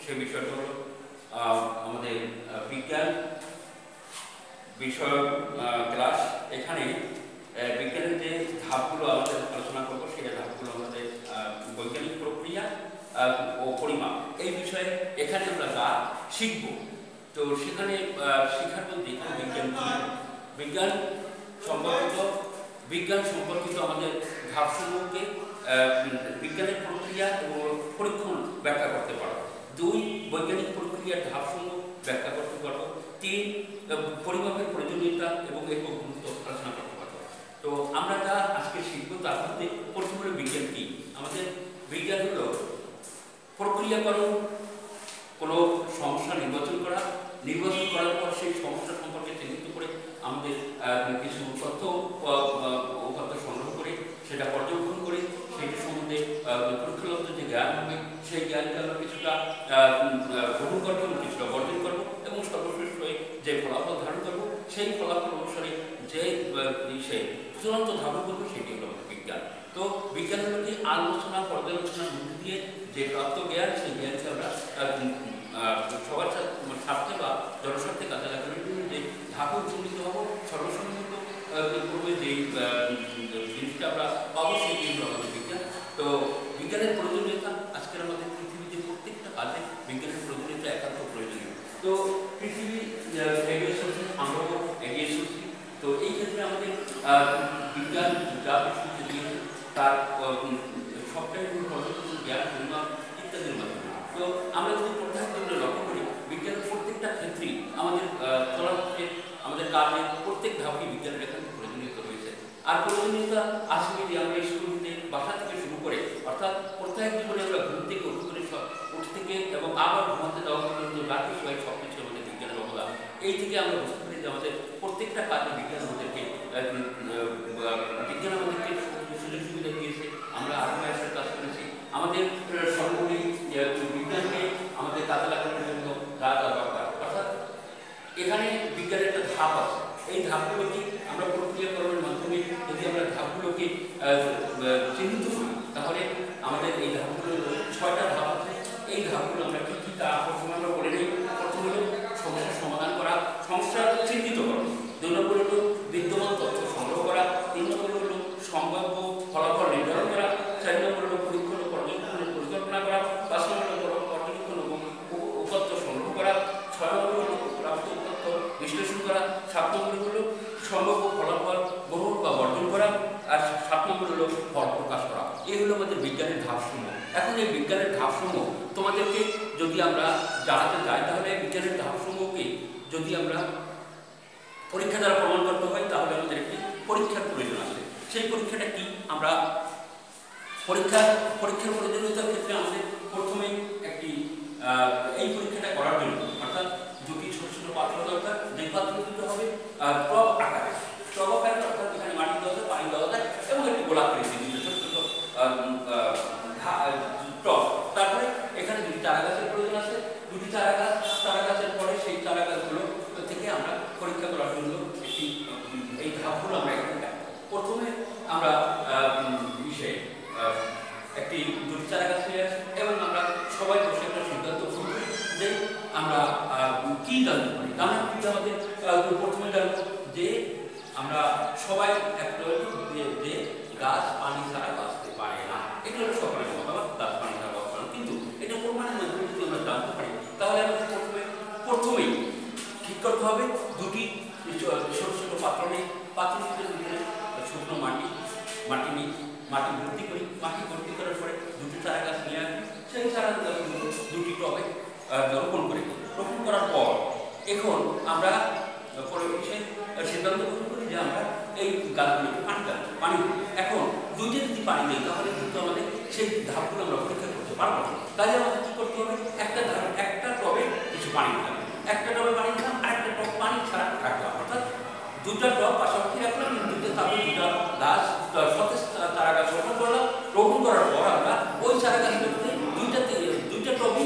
সেই বিষয়টা হলো আমাদের বিজ্ঞান বিষয়ক ক্লাস। এখানে বিজ্ঞানের যে ধাপগুলো আমাদের আলোচনা করবো সেই ধাপগুলো আমাদের বৈজ্ঞানিক প্রক্রিয়া ও পরিমাপ এই বিষয়ে এখানে আমরা যা শিখব। তো সেখানে শেখার মধ্যে বিজ্ঞান সম্পর্কিত আমাদের ধাপসমূহকে বিজ্ঞানের প্রক্রিয়া এবং পরীক্ষণ ব্যাখ্যা করতে পারবো। 2 বৈজ্ঞানিক প্রক্রিয়ার ধাপসমূহ ব্যাখ্যা করতে পারবো। 3 পরিমাপের প্রয়োজনীয়তা এবং একক গুরুত্ব আলোচনা করতে পারবো। তো আমরা যা আজকে শিখব তার মধ্যে প্রথম হলো বিজ্ঞান কি। আমাদের বিজ্ঞান হলো প্রক্রিয়াকরণ, কোনো সমস্যা নির্বাচন করার পর সেই সমস্যা সম্পর্কে চিহ্নিত করে আমাদের কিছু তথ্য উপাত্ত সংগ্রহ করে সেটা পর্যবেক্ষণ করে সেটি সম্বন্ধে পরীক্ষালব্ধ যে জ্ঞান হবে সেই জ্ঞানকে আমরা কিছুটা গ্রহণ করবো এবং কিছুটা বর্জন করবো এবং সর্বশেষ যে ফলাফল ধারণ করবো সেই ফলাফল অনুসারে যে চূড়ান্ত ধারণ করবো সেটি হলো আমাদের বিজ্ঞান। তো বিজ্ঞান হলো কি আলোচনা পর্যালোচনার মধ্যে দিয়ে যে প্রাপ্ত জ্ঞান সেই জ্ঞানকে আমরা সবার স্বার্থে বা জনস্বার্থে কাজে লাগানোর জন্য যে ধাপে উপনীত হবো সর্বসম্মত পূর্বে যে জিনিসটা আমরা পাবো সেই জিনিসগুলো আমাদের বিজ্ঞান। তো বিজ্ঞানের প্রয়োজনীয়তা আজকের আমাদের পৃথিবীতে প্রত্যেকটা কাজে বিজ্ঞানের প্রয়োজনীয়তা একান্ত প্রয়োজনীয়। তো পৃথিবী এগিয়ে চলছে, আমরাও এগিয়ে চলছি। তো এই ক্ষেত্রে আমাদের বিজ্ঞান যা পৃথিবীতে দিয়েছে তার সবটাই জ্ঞান পরিমাপ ইত্যাদির মাধ্যমে। তো আমরা যদি প্রত্যেকটা লক্ষ্য করি বিজ্ঞানের প্রত্যেকটা ক্ষেত্রেই আমাদের চলার আমাদের কাজে প্রত্যেক ধাপে বিজ্ঞানের একান্ত প্রয়োজনীয়তা রয়েছে। আর প্রয়োজনীয়তা আসবে যে আমরা স্কুল থেকে বাসা থেকে শুরু করে অর্থাৎ প্রত্যেক জীবনে আমরা ঘুম থেকে উঠ থেকে এবং আবার ঘুমাতে যাওয়া পর্যন্ত রাতে সবাই সব কিছু আমাদের বিজ্ঞানের অবদান। এই থেকে আমরা বুঝতে পারি যে আমাদের প্রত্যেকটা কাজে বিজ্ঞান আমাদেরকে সুযোগ সুবিধা দিয়েছে। আমরা আর্মায়াসের কাজ করেছি, আমাদের সর্বোপরি বিজ্ঞানকে আমাদের কাজে লাগানোর জন্য যা যা দরকার। অর্থাৎ এখানে বিজ্ঞানের একটা ধাপ আছে। এই ধাপগুলোকে আমরা প্রক্রিয়াকরণের মাধ্যমে যদি আমরা ধাপগুলোকে চিহ্নিত করি তাহলে আমাদের এই ধাপগুলো 6টা ধাপ আছে। এই ধাপগুলো আমরা কি কি তা প্রথমে আমরা বলে নিই। প্রথম হলো সমস্যার সমাধান করা, সমস্যা চিহ্নিত করা। 2 নম্বর হলো বিদ্যমান তথ্য সংগ্রহ করা। 3 নম্বর হলো সম্ভাব্য ফলাফল নির্ধারণ করা। 4 নম্বর হলো পরীক্ষণ ও পর্যবেক্ষণের পরিকল্পনা করা। 5 নম্বর হলো পর্যবেক্ষণ এবং উপাত্ত সংগ্রহ করা। 6 নম্বর হলো প্রাপ্ত উপাত্ত বিশ্লেষণ করা। 7 নম্বর হলো সম্ভাব্য ফলাফল গ্রহণ বা বর্জন করা। আর 7 নম্বর হলো ফল প্রকাশ করা। এই হলো আমাদের বিজ্ঞানের ধাপসমূহ। এখন এই বিজ্ঞানের ধাপসমূহ তোমাদেরকে যদি আমরা জানাতে চাই তাহলে বিজ্ঞানের ধাপসমূহকে যদি আমরা পরীক্ষা দ্বারা প্রমাণ করতে হয় তাহলে আমাদের একটি পরীক্ষার প্রয়োজন আছে। সেই পরীক্ষাটা কি? আমরা পরীক্ষার প্রয়োজনীয়তার ক্ষেত্রে আমাদের প্রথমে একটি এই পরীক্ষাটা করার জন্য অর্থাৎ 2টি ছোট ছোট পাত্র দরকার। যে পাত্র দিতে হবে টব আকারে অর্থাৎ এখানে মাটি দেওয়া যায়, পানি দেওয়া যায় এবং একটি গোলাকৃতি ছোট ছোট টব। তারপরে এখানে 2টি চারা গাছের প্রয়োজন আছে। 2টি চারা গাছের পরে সেই চারা গাছগুলো থেকে আমরা পরীক্ষা করার জন্য এই ধাপগুলো আমরা এখানে দেখব। প্রথমে আমরা একটি 2টি চারা গাছ নিয়ে আসি এবং আমরা সবাই বসে একটা সিদ্ধান্ত গ্রহণ করি যে আমরা কি জানতে পারি। আমাদের প্রথমে জানবো যে আমরা সবাই একটা যে গাছ পানি ছাড়া বাঁচতে পারে না। এটা হলো সকলের মতামত, গাছ পানি ছাড়া বাঁচতে পারে। কিন্তু এটা প্রমাণের মাধ্যমে যদি আমরা জানতে পারি তাহলে আমাদের প্রথমেই ঠিক করতে হবে 2টি ছোট ছোট পাত্র নেই। পাত্রের ভিতরে শুকনো মাটি ভর্তি করি। মাটি ভর্তি করার পরে 2টি চারা গাছ নিয়ে আসি। সেই চারা গাছগুলো 2টি টবে রোপণ করে দিই। রোপণ করার পর এখন আমরা সিদ্ধান্ত গ্রহণ করি যে আমরা এই গাছগুলোকে পানি দিই। এখন 2টি যদি পানি দিই তাহলে কিন্তু আমাদের সেই ধাপগুলো আমরা পরীক্ষা করতে পারবো না। তাহলে আমাদের কি করতে হবে? একটা টবে কিছু পানি দিলাম, একটা টবে পানি দিলাম, আরেকটা টব পানি ছাড়া রাখলাম। অর্থাৎ 2টা টব পাশাপাশি রাখলাম, কিন্তু তারপরে 2টা গাছ সতেজ চারা গাছ রোপণ করলাম। রোপণ করার পর আমরা ওই চারা গাছগুলোতে 2টা টবই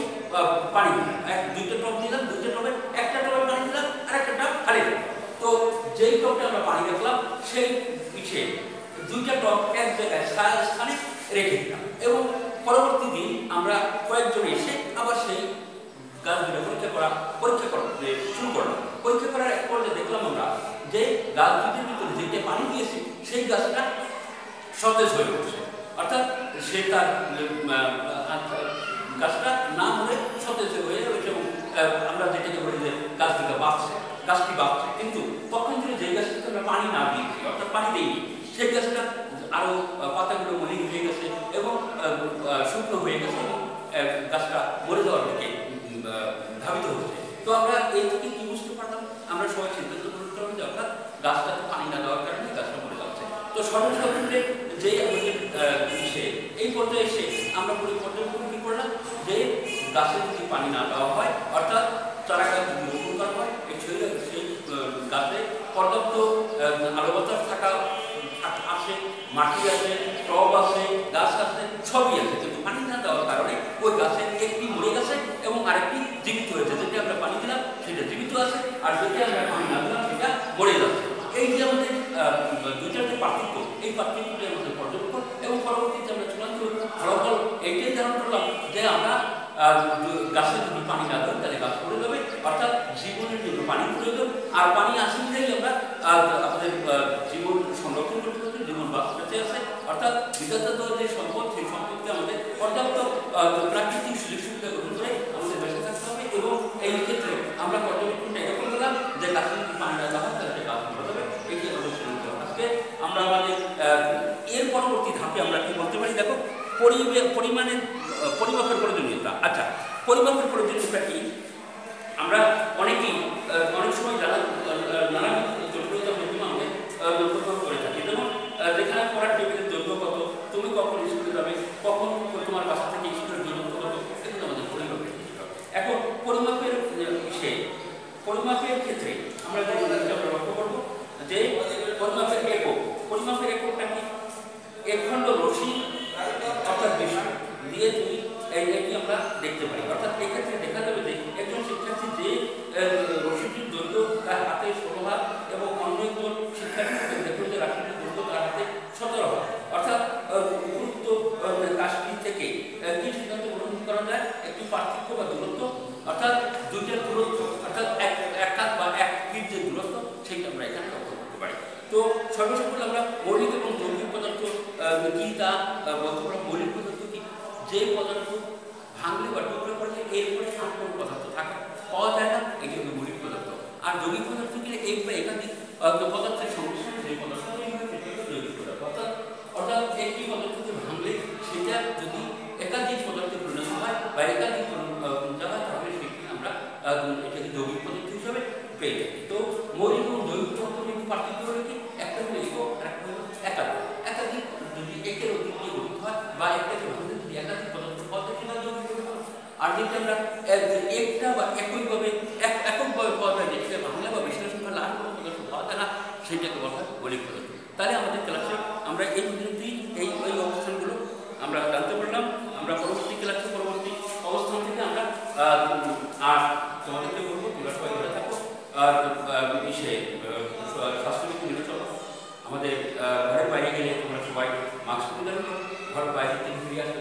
পানি দিলাম। 2টা টব দিলাম, 2টা টবে একটা টবে পানি দিলাম আর একটা টব খালি দিলাম। তো যেই টবটা আমরা পানি রাখলাম সেই পিছিয়ে 2টা টব এক জায়গায় স্থানে রেখে দিলাম এবং পরবর্তী দিন আমরা কয়েকজন এসে আবার সেই গাছগুলো পরীক্ষা করতে শুরু করলাম। পরীক্ষা করার এক পর্যায়ে দেখলাম আমরা যে গাছ দুটির ভিতরে যেটা পানি দিয়েছে সেই গাছটা সতেজ হয়ে উঠছে, অর্থাৎ সে তার গাছটা না মরে সতেজ হয়ে রয়েছে এবং আমরা যেটাকে বলি যে গাছটিকে গাছটি বাঁচছে। কিন্তু তখন থেকে যে গাছটিকে আমরা পানি না দিয়েছি, অর্থাৎ পানি দিইনি, সেই গাছটা আরো পাতাগুলো মলিন হয়ে গেছে এবং শুকনো হয়ে গেছে এবং গাছটা মরে যাওয়ার দিকে ধাবিত হচ্ছে। তো আমরা এই থেকে কি বুঝতে পারলাম, আমরা সবাই সিদ্ধান্ত গ্রহণ করলাম যে অর্থাৎ গাছটাকে পানি না দেওয়ার কারণে গাছটা মরে যাচ্ছে। তো সর্বসাধারণে যে আমাদের এই পর্যায়ে এসে আমরা পর্যবেক্ষণ কি করলাম যে গাছে যদি পানি না দেওয়া হয়, অর্থাৎ চারা গাছ যদি রোপণ করা হয়, সেই গাছে পর্যাপ্ত আলো বাতাস থাকা আসে, মাটি আছে, টব আছে, গাছ আছে, সবই আছে, কিন্তু পানি না দেওয়ার কারণে ওই গাছে একটি মরে গেছে এবং আরেকটি জীবিত হয়েছে। যেটা আমরা পানি দিলাম সেটা জীবিত আছে, আর যেটা আমরা পানি না দিলাম সেটা মরে যাচ্ছে। এই যে আমাদের দুইটার যে পার্থক্য, এই পার্থক্যটি আমাদের পর্যবেক্ষণ এবং পরবর্তীতে আমরা চূড়ান্ত ফলাফল এইটাই ধারণ করলাম যে আমরা গাছে যদি পানি না দেয় তাহলে গাছ পড়ে যাবে, অর্থাৎ জীবনের জন্য পানি প্রয়োজন। আর পানি আসলেই আমরা আমাদের জীবন সংরক্ষণ করতে পারছি, জীবন বেঁচে আছে, অর্থাৎ বিদ্যাত যে সম্পদ, সেই সম্পদকে আমাদের পর্যাপ্ত প্রাকৃতিক সুযোগ সুবিধা গ্রহণ করে আমাদের বেঁচে থাকতে হবে। এবং এই ক্ষেত্রে আমরা পর্যবেক্ষণটা এরকম করলাম যে গাছে যদি পানি না দেওয়া হয় তাহলে গাছ পড়ে যাবে। এটি আমাদের শুরু করা। আজকে আমরা আমাদের এর পরবর্তী ধাপে আমরা কি বলতে পারি, দেখো পরিমাপের প্রয়োজনীয়তা। আচ্ছা, পরিমাপের প্রয়োজনীয়তা কি? আমরা অনেকেই অনেক সময় নানা জটিলতা পরিমাপে পরিমাপ করে থাকি। যেমন যেখানে পড়ার টেবিলের দৈর্ঘ্য কত, তুমি কখন স্কুলে যাবে, কখন তোমার বাসা থেকে স্কুলের দূরত্ব কত, এগুলো আমাদের পরিমাপের। এখন পরিমাপের ক্ষেত্রে আমরা লক্ষ্য করবো যে পরিমাপের এককটা কি? এক খণ্ড রশি অর্থাৎ বিষয় দিয়ে তুমি এটি আমরা দেখতে পারি। অর্থাৎ এক্ষেত্রে দেখা যাবে যে একজন শিক্ষার্থী যে রশিটির দৈর্ঘ্য তার হাতে 16 হাত এবং অন্য একজন শিক্ষার্থী দেখবে যে রাশিটির দৈর্ঘ্য তার হাতে 17 হাত। অর্থাৎ উপযুক্ত কাজটি থেকে কি সিদ্ধান্ত গ্রহণ করা যায়? একটি পার্থক্য বা দূরত্ব, অর্থাৎ দুইটার দূরত্ব, অর্থাৎ এক হাত বা এক ফিট যে দূরত্ব, সেইটা আমরা এখানে লক্ষ্য করতে পারি। তো সর্বশেষ আমরা মৌলিক এবং যৌগিক পদার্থ কি তা বলতে পারবো। মৌলিক পদার্থ কি? যে পদার্থ ভাঙলে বা টুকরো করলে এরপরে আর কোনো পদার্থ পাওয়া যায় না, এটি হলো মৌলিক পদার্থ। আর যৌগিক পদার্থ কি? একাধিক পদার্থের সংমিশ্রণ, যে পদার্থ যৌগিক পদার্থ। অর্থাৎ একটি পদার্থকে ভাঙলে সেটা যদি একাধিক পদার্থে পরিণত হয় বা একাধিক জায়গায়, তাহলে সেটি আমরা এটাকে যৌগিক পদার্থ হিসাবে পেয়ে থাকি। তো মৌলিক এবং যৌগিক পদার্থের একটি পার্থক্য হলো কি? একটা হলো একক আর একটা হলো একাধিক। একাধিক যদি একের অধিক দিয়ে গঠিত হয় বা একটাকে ভাঙলে যদি একাধিক পদার্থ পাওয়া যায় সেটা যৌগিক পদার্থ। আর যদি আমরা একটা বা একইভাবে পাওয়া যায়, যেটাকে ভাঙলে বা বিশ্লেষণ করলে আর কোনো পদার্থ পাওয়া যায় না, সেটাকে বলা হয় মৌলিক পদার্থ। তাহলে আমাদের ক্লাসে আমরা এই অবস্থানগুলো আমরা জানতে পারলাম। আমরা পরবর্তী ক্লাসে পরবর্তী অবস্থান থেকে আমরা আর তোমাদেরকে বলবো তোমরা সবাই ধরে থাকো আর স্বাস্থ্যবিধি মেনে চলো। আমাদের ঘরের বাইরে গেলে তোমরা সবাই মাস্ক পরে যাবে, ঘরের বাইরে থেকে ফিরে আসতে